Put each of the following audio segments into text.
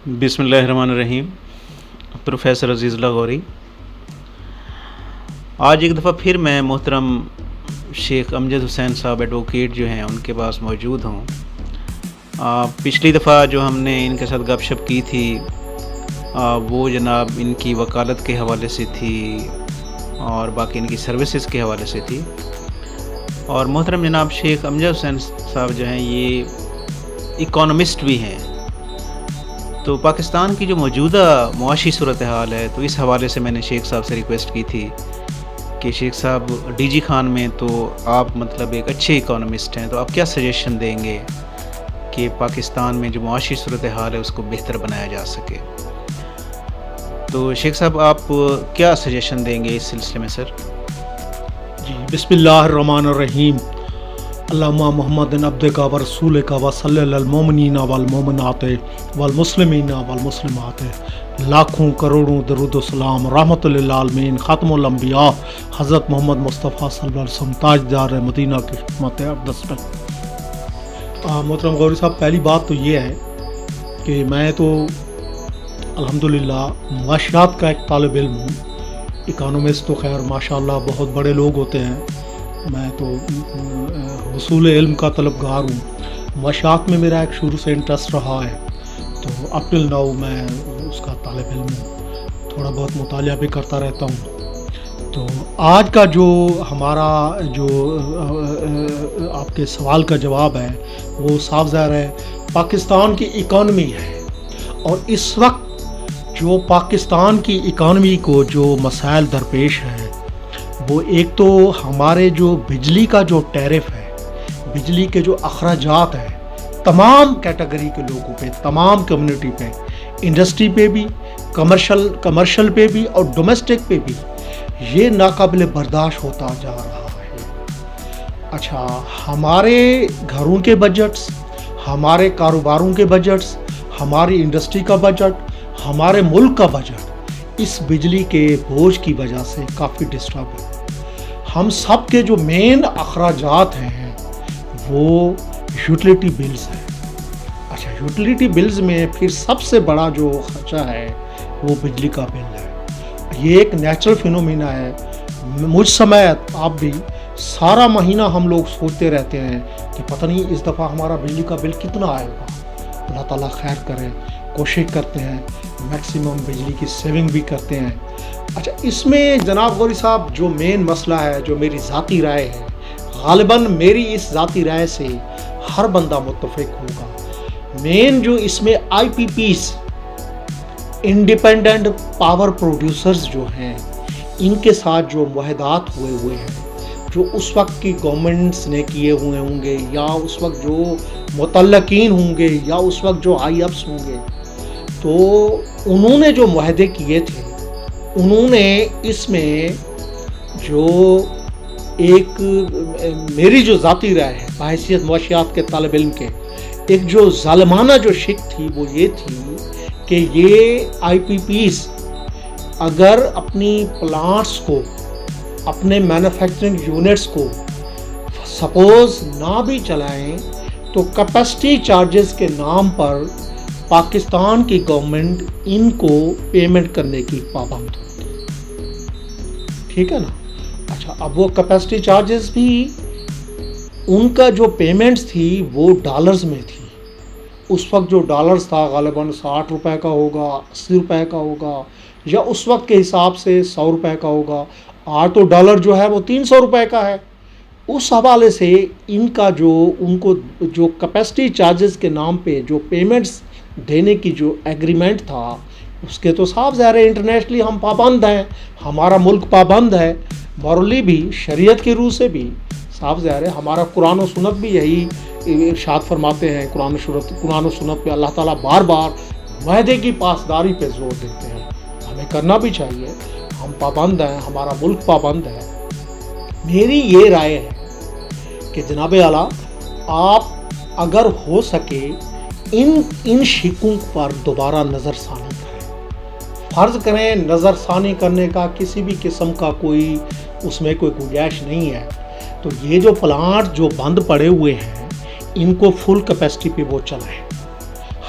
بسم اللہ الرحمن الرحیم. پروفیسر عزیز اللہ غوری. آج ایک دفعہ پھر میں محترم شیخ امجد حسین صاحب ایڈوکیٹ جو ہیں ان کے پاس موجود ہوں. پچھلی دفعہ جو ہم نے ان کے ساتھ گپ شپ کی تھی وہ جناب ان کی وکالت کے حوالے سے تھی اور باقی ان کی سروسز کے حوالے سے تھی. اور محترم جناب شیخ امجد حسین صاحب جو ہیں یہ اکانومسٹ بھی ہیں. تو پاکستان کی جو موجودہ معاشی صورتحال ہے تو اس حوالے سے میں نے شیخ صاحب سے ریکویسٹ کی تھی کہ شیخ صاحب ڈی جی خان میں تو آپ مطلب ایک اچھے اکانومسٹ ہیں، تو آپ کیا سجیشن دیں گے کہ پاکستان میں جو معاشی صورتحال ہے اس کو بہتر بنایا جا سکے. تو شیخ صاحب آپ کیا سجیشن دیں گے اس سلسلے میں سر؟ جی بسم اللہ الرحمن الرحیم. اللہم محمد عبدک و رسولک و صلی علی المومنین والمومنات والمسلمین والمسلمات. لاکھوں کروڑوں درود و سلام رحمت للعالمین ختم الانبیاء حضرت محمد مصطفیٰ صلی اللہ علیہ وسلم تاجدار مدینہ کی خدمت اقدس میں. محترم غوری صاحب، پہلی بات تو یہ ہے کہ میں تو الحمدللہ معاشیات کا ایک طالب علم ہوں. اکانومسٹ تو خیر ماشاءاللہ بہت بڑے لوگ ہوتے ہیں، میں تو حصول علم کا طلبگار ہوں. معاشیات میں میرا ایک شروع سے انٹرسٹ رہا ہے، تو اپ ٹل ناؤ میں اس کا طالب علم ہوں. تھوڑا بہت مطالعہ بھی کرتا رہتا ہوں. تو آج کا جو ہمارا جو آپ کے سوال کا جواب ہے وہ صاف ظاہر ہے پاکستان کی اکانومی ہے. اور اس وقت جو پاکستان کی اکانومی کو جو مسائل درپیش ہیں وہ ایک تو ہمارے جو بجلی کا جو ٹیرف ہے، بجلی کے جو اخراجات ہیں تمام کیٹیگری کے لوگوں پہ، تمام کمیونٹی پہ، انڈسٹری پہ بھی، کمرشل پہ بھی اور ڈومیسٹک پہ بھی یہ ناقابل برداشت ہوتا جا رہا ہے. اچھا، ہمارے گھروں کے بجٹس، ہمارے کاروباروں کے بجٹس، ہماری انڈسٹری کا بجٹ، ہمارے ملک کا بجٹ اس بجلی کے بوجھ کی وجہ سے کافی ڈسٹرب ہے. ہم سب کے جو مین اخراجات ہیں وہ یوٹیلیٹی بلز ہیں. اچھا، یوٹیلیٹی بلز میں پھر سب سے بڑا جو خرچہ ہے وہ بجلی کا بل ہے. یہ ایک نیچرل فینومینا ہے. مجھ سمیت آپ بھی سارا مہینہ ہم لوگ سوچتے رہتے ہیں کہ پتہ نہیں اس دفعہ ہمارا بجلی کا بل کتنا آئے گا. اللہ تعالیٰ خیر کرے، کوشش کرتے ہیں میکسیمم بجلی کی سیونگ بھی کرتے ہیں. اچھا، اس میں جناب غوری صاحب جو مین مسئلہ ہے، جو میری ذاتی رائے ہے، غالباً میری اس ذاتی رائے سے ہر بندہ متفق ہوگا. مین جو اس میں I P Ps, independent power producers جو ہیں، ان کے ساتھ جو معاہدات ہوئے ہیں، جو اس وقت کی گورنمنٹس نے کیے ہوئے ہوں گے یا اس وقت جو متعلقین ہوں گے یا اس وقت جو آئی ایفس ہوں گے، تو انہوں نے جو معاہدے کیے تھے انہوں نے اس میں جو ایک میری جو ذاتی رائے ہے بحیثیت معاشیات کے طالب علم کے، ایک جو ظالمانہ جو شک تھی وہ یہ تھی کہ یہ آئی پی پیز اگر اپنی پلانٹس کو، اپنے مینوفیکچرنگ یونٹس کو سپوز نہ بھی چلائیں تو کیپیسٹی چارجز کے نام پر پاکستان کی گورنمنٹ ان کو پیمنٹ کرنے کی پابند ہوتی. ٹھیک ہے نا؟ اچھا، اب وہ کیپیسٹی چارجز بھی ان کا جو پیمنٹس تھی وہ ڈالرز میں تھی. اس وقت جو ڈالرز تھا غالباً 60 روپے کا ہوگا، 80 روپے کا ہوگا، یا اس وقت کے حساب سے 100 روپے کا ہوگا. آج تو ڈالر جو ہے وہ 300 روپے کا ہے. اس حوالے سے ان کا جو ان کو جو کیپیسٹی چارجز کے نام پہ جو پیمنٹس دینے کی جو ایگریمنٹ تھا اس کے تو صاف ظاہر ہے انٹرنیشنلی ہم پابند ہیں، ہمارا ملک پابند ہے، مورلی بھی، شریعت کی روح سے بھی صاف ظاہر ہے. ہمارا قرآن و سنت بھی یہی ارشاد فرماتے ہیں. قرآن و سنت پہ اللہ تعالیٰ بار بار معاہدے کی پاسداری پہ زور دیتے ہیں. ہمیں کرنا بھی چاہیے. ہم پابند ہیں، ہمارا ملک پابند ہے. میری یہ رائے ہے کہ جناب اعلیٰ آپ اگر ہو سکے ان شکوں پر دوبارہ نظر ثانی کریں. فرض کریں نظر ثانی کرنے کا کسی بھی قسم کا کوئی اس میں کوئی گنجائش نہیں ہے، تو یہ جو پلانٹ جو بند پڑے ہوئے ہیں ان کو فل کیپیسٹی پہ وہ چلائیں.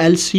LC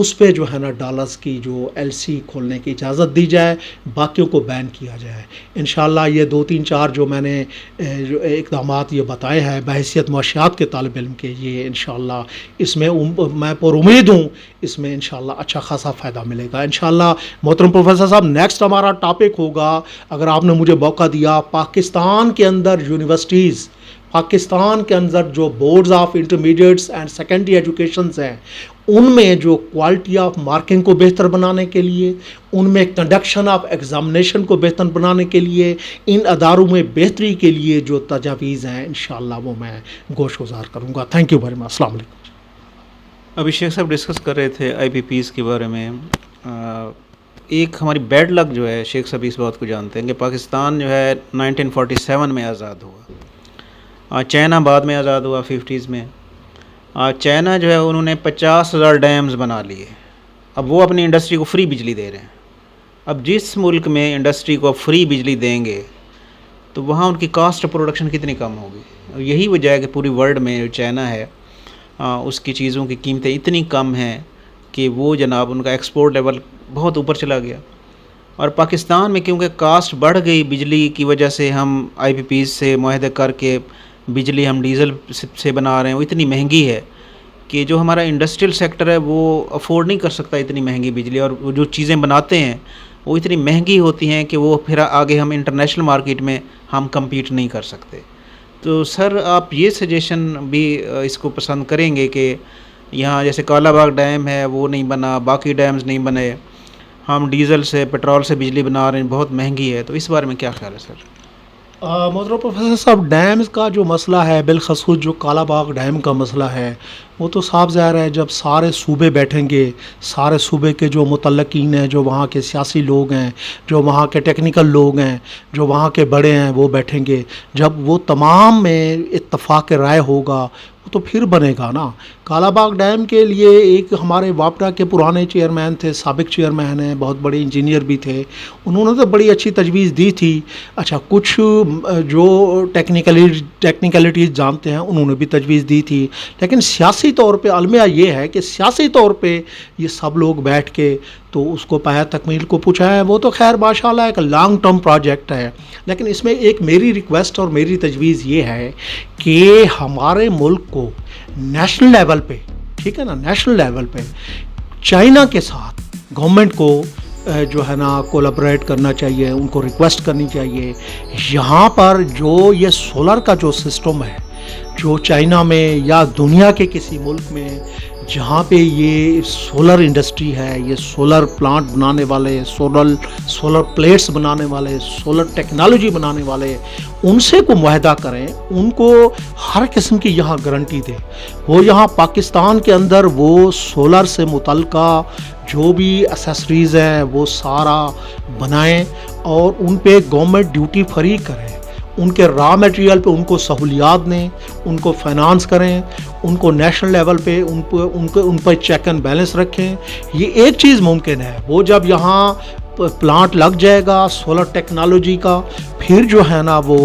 اس پہ جو ہے نا ڈالرز کی جو ایل سی کھولنے کی اجازت دی جائے، باقیوں کو بین کیا جائے انشاءاللہ۔ یہ 2-3-4 جو میں نے جو اقدامات یہ بتائے ہیں بحیثیت معاشیات کے طالب علم کے، یہ انشاءاللہ اس میں میں پر امید ہوں اس میں انشاءاللہ اچھا خاصا فائدہ ملے گا انشاءاللہ۔ محترم پروفیسر صاحب، نیکسٹ ہمارا ٹاپک ہوگا، اگر آپ نے مجھے موقع دیا، پاکستان کے اندر یونیورسٹیز، پاکستان کے اندر جو boards of intermediates and secondary educations ہیں، ان میں جو کوالٹی آف مارکنگ کو بہتر بنانے کے لیے، ان میں کنڈکشن آف ایگزامینیشن کو بہتر بنانے کے لیے، ان اداروں میں بہتری کے لیے جو تجاویز ہیں انشاءاللہ وہ میں گوش گزار کروں گا۔ تھینک یو ویری مچ، السلام علیکم۔ ابھی شیخ صاحب ڈسکس کر رہے تھے آئی پی پیز کے بارے میں۔ ایک ہماری بیڈ لک جو ہے، شیخ صاحب اس بات کو جانتے ہیں کہ پاکستان جو ہے 1947 میں آزاد ہوا، چائنا بعد میں آزاد ہوا 50s میں۔ چائنا جو ہے انہوں نے 50,000 ڈیمز بنا لیے، اب وہ اپنی انڈسٹری کو فری بجلی دے رہے ہیں۔ اب جس ملک میں انڈسٹری کو فری بجلی دیں گے تو وہاں ان کی کاسٹ آف پروڈکشن کتنی کم ہوگی۔ یہی وجہ ہے کہ پوری ورلڈ میں جو چائنا ہے اس کی چیزوں کی قیمتیں اتنی کم ہیں کہ وہ جناب ان کا ایکسپورٹ لیول بہت اوپر چلا گیا۔ اور پاکستان میں کیونکہ کاسٹ بڑھ گئی بجلی کی وجہ سے، ہم آئی پی پیز سے معاہدے کر کے بجلی ہم ڈیزل سے بنا رہے ہیں، وہ اتنی مہنگی ہے کہ جو ہمارا انڈسٹریل سیکٹر ہے وہ افورڈ نہیں کر سکتا اتنی مہنگی بجلی، اور وہ جو چیزیں بناتے ہیں وہ اتنی مہنگی ہوتی ہیں کہ وہ پھر آگے ہم انٹرنیشنل مارکیٹ میں ہم کمپیٹ نہیں کر سکتے۔ تو سر آپ یہ سجیشن بھی اس کو پسند کریں گے کہ یہاں جیسے کالا باغ ڈیم ہے وہ نہیں بنا، باقی ڈیمز نہیں بنے، ہم ڈیزل سے پیٹرول سے بجلی بنا رہے ہیں، بہت مہنگی ہے، تو اس بارے میں کیا خیال ہے سر؟ محترم پروفیسر صاحب، ڈیمز کا جو مسئلہ ہے، بالخصوص جو کالا باغ ڈیم کا مسئلہ ہے، وہ تو صاف ظاہر ہے جب سارے صوبے بیٹھیں گے، سارے صوبے کے جو متعلقین ہیں، جو وہاں کے سیاسی لوگ ہیں، جو وہاں کے ٹیکنیکل لوگ ہیں، جو وہاں کے بڑے ہیں، وہ بیٹھیں گے، جب وہ تمام میں اتفاق رائے ہوگا تو پھر بنے گا نا۔ کالا باغ ڈیم کے لیے ایک ہمارے واپڈا کے پرانے چیئرمین تھے، سابق چیئرمین ہیں، بہت بڑے انجینئر بھی تھے، انہوں نے تو بڑی اچھی تجویز دی تھی۔ اچھا، کچھ جو ٹیکنیکلٹیز جانتے ہیں انہوں نے بھی تجویز دی تھی، لیکن سیاسی طور پہ المیہ یہ ہے کہ سیاسی طور پہ یہ سب لوگ بیٹھ کے تو اس کو پایا تکمیل کو پوچھا ہے۔ وہ تو خیر ماشاءاللہ ایک لانگ ٹرم پروجیکٹ ہے، لیکن اس میں ایک میری ریکویسٹ اور میری تجویز یہ ہے کہ ہمارے ملک کو نیشنل لیول پہ، ٹھیک ہے نا، نیشنل لیول پہ چائنا کے ساتھ گورنمنٹ کو جو ہے نا کولابریٹ کرنا چاہیے، ان کو ریکویسٹ کرنی چاہیے۔ یہاں پر جو یہ سولر کا جو سسٹم ہے، جو چائنا میں یا دنیا کے کسی ملک میں جہاں پہ یہ سولر انڈسٹری ہے، یہ سولر پلانٹ بنانے والے، سولر پلیٹس بنانے والے، سولر ٹیکنالوجی بنانے والے، ان سے کو معاہدہ کریں، ان کو ہر قسم کی یہاں گارنٹی دیں، وہ یہاں پاکستان کے اندر وہ سولر سے متعلقہ جو بھی اسیسریز ہیں وہ سارا بنائیں اور ان پہ گورنمنٹ ڈیوٹی فری کریں، ان کے را میٹیریل پہ ان کو سہولیات دیں، ان کو فائنانس کریں، ان کو نیشنل لیول پہ ان پہ چیک اینڈ بیلنس رکھیں۔ یہ ایک چیز ممکن ہے، وہ جب یہاں پلانٹ لگ جائے گا سولر ٹیکنالوجی کا، پھر جو ہے نا وہ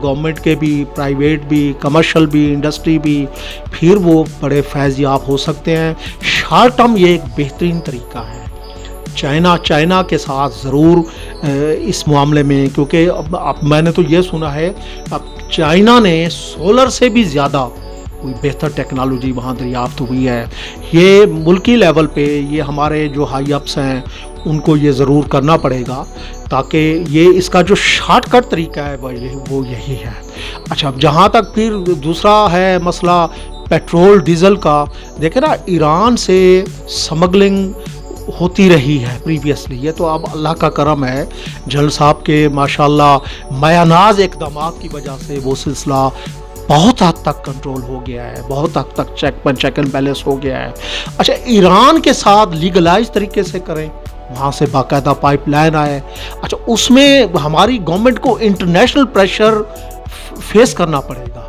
گورنمنٹ کے بھی، پرائیویٹ بھی، کمرشل بھی، انڈسٹری بھی، پھر وہ بڑے فیض یاب ہو سکتے ہیں۔ شارٹ ٹرم یہ ایک بہترین طریقہ ہے۔ چائنا کے ساتھ ضرور اس معاملے میں، کیونکہ اب میں نے تو یہ سنا ہے اب چائنا نے سولر سے بھی زیادہ کوئی بہتر ٹیکنالوجی وہاں دریافت ہوئی ہے۔ یہ ملکی لیول پہ یہ ہمارے جو ہائی اپس ہیں ان کو یہ ضرور کرنا پڑے گا، تاکہ یہ اس کا جو شارٹ کٹ طریقہ ہے وہ یہی ہے۔ اچھا، جہاں تک پھر دوسرا ہے مسئلہ پیٹرول ڈیزل کا، دیکھیں نا ایران سے سمگلنگ ہوتی رہی ہے پریویسلی، یہ تو اب اللہ کا کرم ہے، جنرل صاحب کے ماشاءاللہ میاناز اقدامات کی وجہ سے وہ سلسلہ بہت حد تک کنٹرول ہو گیا ہے، بہت حد تک چیک اینڈ بیلنس ہو گیا ہے۔ اچھا، ایران کے ساتھ لیگلائز طریقے سے کریں، وہاں سے باقاعدہ پائپ لائن آئے، اچھا اس میں ہماری گورنمنٹ کو انٹرنیشنل پریشر فیس کرنا پڑے گا۔